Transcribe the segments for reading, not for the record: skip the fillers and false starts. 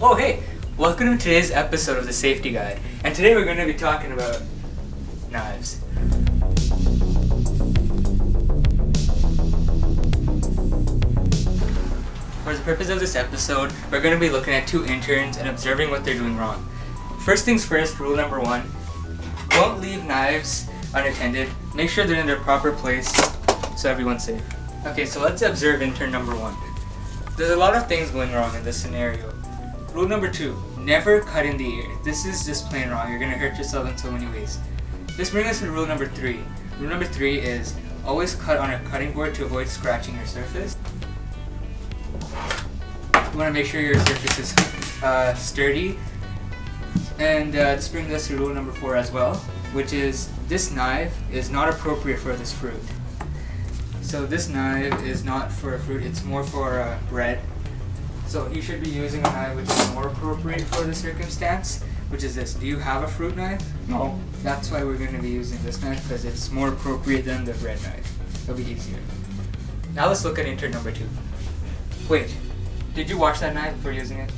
Oh hey, welcome to today's episode of the Safety Guide, and today we're going to be talking about knives. For the purpose of this episode, we're going to be looking at two interns and observing what they're doing wrong. First things first, rule number 1, don't leave knives unattended. Make sure they're in their proper place so everyone's safe. Okay, so let's observe intern number 1. There's a lot of things going wrong in this scenario. Rule number 2, never cut in the ear. This is just plain wrong. You're going to hurt yourself in so many ways. This brings us to rule number 3. Rule number 3 is always cut on a cutting board to avoid scratching your surface. You want to make sure your surface is sturdy. And this brings us to rule number 4 as well, which is this knife is not appropriate for this fruit. So this knife is not for fruit, it's more for bread. So you should be using a knife which is more appropriate for the circumstance, which is this. Do you have a fruit knife? No. That's why we're going to be using this knife, because it's more appropriate than the bread knife. It'll be easier. Now let's look at intern number 2. Wait, did you wash that knife before using it?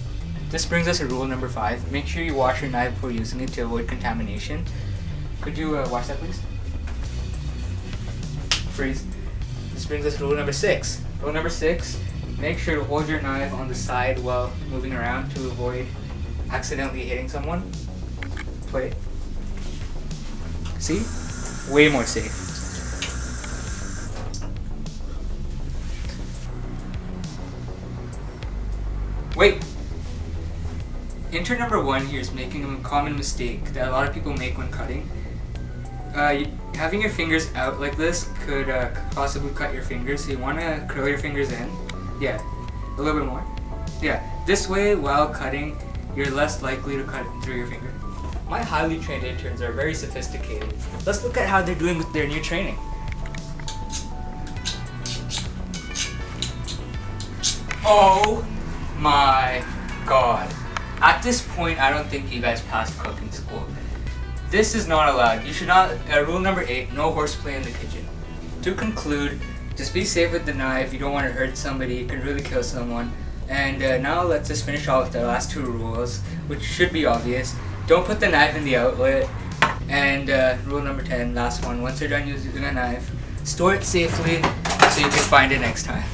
This brings us to rule number 5. Make sure you wash your knife before using it to avoid contamination. Could you wash that, please? Freeze. This brings us to rule number 6. Rule number 6, make sure to hold your knife on the side while moving around to avoid accidentally hitting someone. Play. See? Way more safe. Wait! Intern number 1 here is making a common mistake that a lot of people make when cutting. Having your fingers out like this could possibly cut your fingers, so you want to curl your fingers in. Yeah, a little bit more. Yeah, this way while cutting, you're less likely to cut through your finger. My highly trained interns are very sophisticated. Let's look at how they're doing with their new training. Oh my god. At this point, I don't think you guys passed cooking school. This is not allowed. You should not, rule number 8, no horseplay in the kitchen. To conclude, just be safe with the knife. You don't want to hurt somebody, you can really kill someone. And now let's just finish off with the last 2 rules, which should be obvious. Don't put the knife in the outlet. And rule number 10, last one, once you're done using a knife, store it safely so you can find it next time.